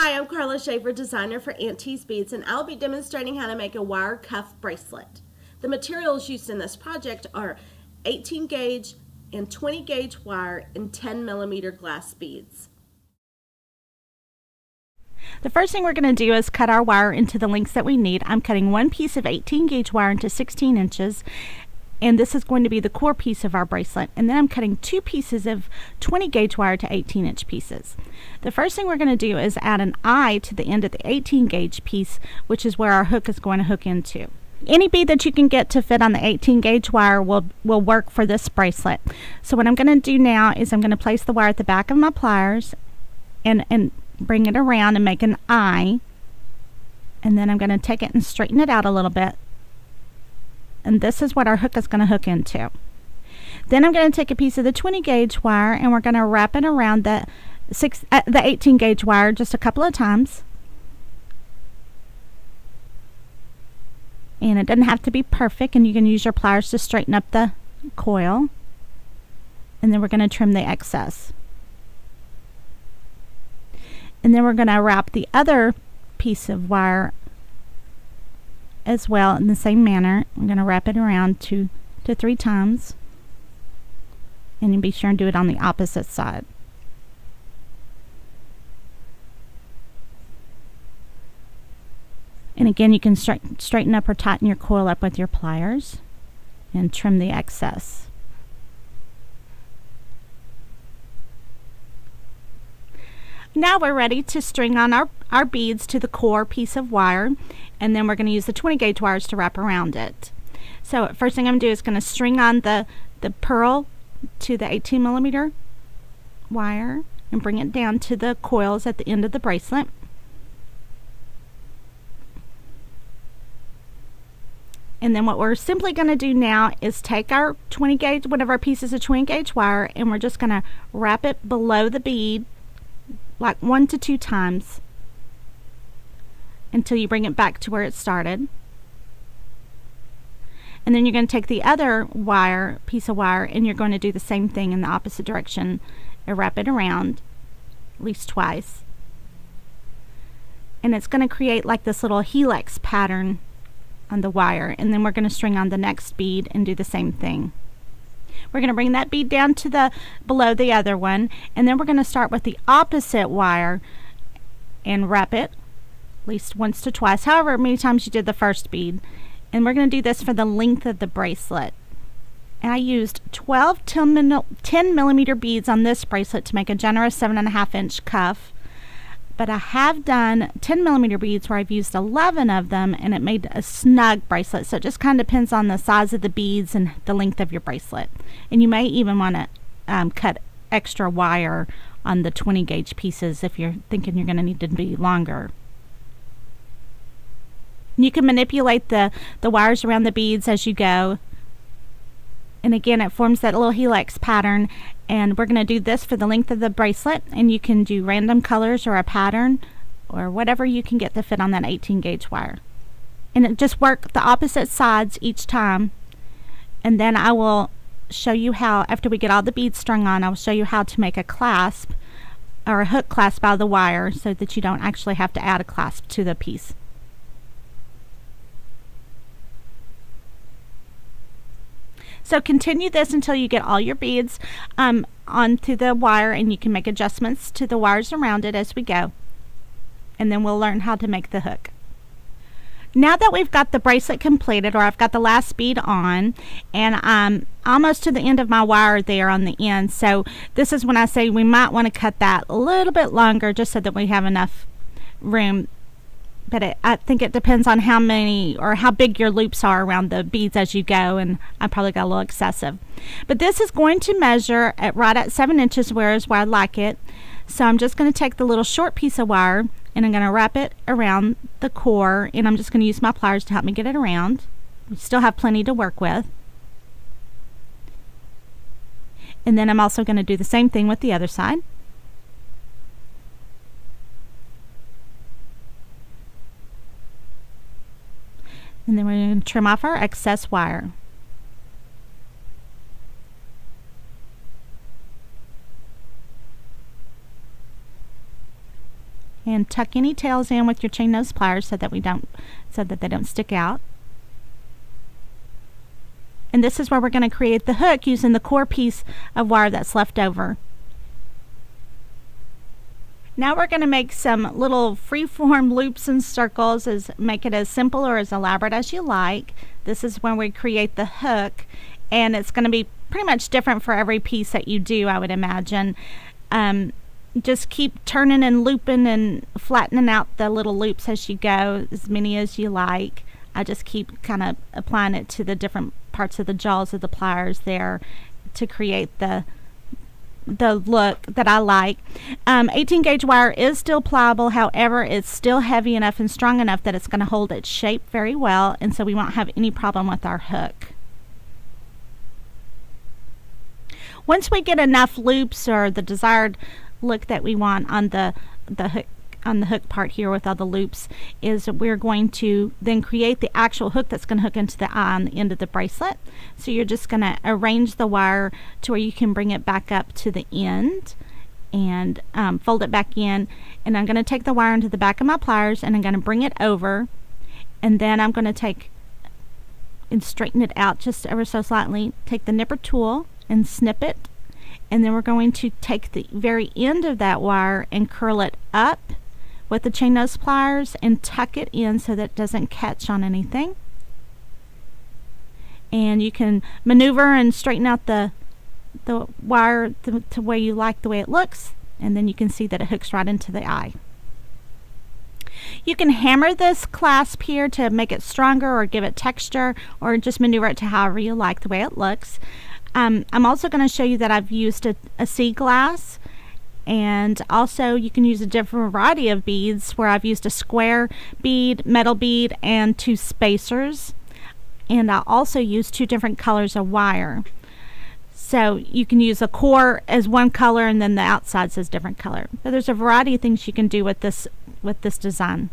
Hi, I'm Karla Kam, designer for Auntie's Beads, and I'll be demonstrating how to make a wire cuff bracelet. The materials used in this project are 18 gauge and 20 gauge wire and 10 millimeter glass beads. The first thing we're going to do is cut our wire into the lengths that we need. I'm cutting one piece of 18 gauge wire into 16 inches. And this is going to be the core piece of our bracelet. And then I'm cutting two pieces of 20 gauge wire to 18-inch pieces. The first thing we're going to do is add an eye to the end of the 18 gauge piece, which is where our hook is going to hook into. Any bead that you can get to fit on the 18 gauge wire will work for this bracelet. So what I'm going to do now is I'm going to place the wire at the back of my pliers and bring it around and make an eye. And then I'm going to take it and straighten it out a little bit. And this is what our hook is going to hook into. Then I'm going to take a piece of the 20 gauge wire and we're going to wrap it around the 18 gauge wire just a couple of times. And it doesn't have to be perfect, and you can use your pliers to straighten up the coil. And then we're going to trim the excess. And then we're going to wrap the other piece of wire as well in the same manner. I'm going to wrap it around 2 to 3 times, and you be sure and do it on the opposite side. And again, you can straighten up or tighten your coil up with your pliers and trim the excess. Now we're ready to string on our beads to the core piece of wire, and then we're going to use the 20 gauge wires to wrap around it. So first thing I'm going to do is going to string on the pearl to the 18 millimeter wire and bring it down to the coils at the end of the bracelet. And then what we're simply going to do now is take our 20 gauge, one of our pieces of 20 gauge wire, and we're just going to wrap it below the bead like 1 to 2 times until you bring it back to where it started. And then you're going to take the other piece of wire, and you're going to do the same thing in the opposite direction and wrap it around at least twice. And it's going to create like this little helix pattern on the wire, and then we're going to string on the next bead and do the same thing. We're going to bring that bead down to below the other one, and then we're going to start with the opposite wire and wrap it at least once to twice, however many times you did the first bead. And we're going to do this for the length of the bracelet. And I used 12 10 millimeter beads on this bracelet to make a generous 7.5 inch cuff. But I have done 10 millimeter beads where I've used 11 of them, and it made a snug bracelet. So it just kind of depends on the size of the beads and the length of your bracelet. And you may even want to cut extra wire on the 20 gauge pieces if you're thinking you're going to need to be longer. You can manipulate the wires around the beads as you go. And again, it forms that little helix pattern, and we're going to do this for the length of the bracelet, and you can do random colors or a pattern or whatever you can get to fit on that 18 gauge wire. And just work the opposite sides each time, and then I will show you how, after we get all the beads strung on, I'll show you how to make a clasp or a hook clasp out of the wire so that you don't actually have to add a clasp to the piece. So continue this until you get all your beads onto the wire, and you can make adjustments to the wires around it as we go. And then we'll learn how to make the hook. Now that we've got the bracelet completed, or I've got the last bead on, and I'm almost to the end of my wire there on the end, so this is when I say we might want to cut that a little bit longer just so that we have enough room. But I think it depends on how many or how big your loops are around the beads as you go, and I probably got a little excessive. But this is going to measure right at 7 inches, whereas where I like it. So I'm just going to take the little short piece of wire, and I'm going to wrap it around the core, and I'm just going to use my pliers to help me get it around. We still have plenty to work with. And then I'm also going to do the same thing with the other side. And then we're going to trim off our excess wire. and tuck any tails in with your chain nose pliers so that they don't stick out. And this is where we're going to create the hook using the core piece of wire that's left over. Now we're going to make some little free-form loops and circles, make it as simple or as elaborate as you like. This is when we create the hook, and it's going to be pretty much different for every piece that you do, I would imagine. Just keep turning and looping and flattening out the little loops as you go, as many as you like. I just keep kind of applying it to the different parts of the jaws of the pliers there to create the look that I like. 18 gauge wire is still pliable, however it's still heavy enough and strong enough that it's going to hold its shape very well, and so we won't have any problem with our hook. Once we get enough loops or the desired look that we want on the hook part here with all the loops, is we're going to then create the actual hook that's going to hook into the eye on the end of the bracelet. So you're just going to arrange the wire to where you can bring it back up to the end and fold it back in, and I'm going to take the wire into the back of my pliers and I'm going to bring it over, and then I'm going to take and straighten it out just ever so slightly, take the nipper tool and snip it, and then we're going to take the very end of that wire and curl it up with the chain nose pliers and tuck it in so that it doesn't catch on anything. And you can maneuver and straighten out the wire the way you like the way it looks, and then you can see that it hooks right into the eye. You can hammer this clasp here to make it stronger or give it texture, or just maneuver it to however you like the way it looks. I'm also going to show you that I've used a sea glass, and also you can use a different variety of beads where I've used a square bead, metal bead, and 2 spacers, and I also use 2 different colors of wire. So you can use a core as one color and then the outside says different color. But there's a variety of things you can do with this design.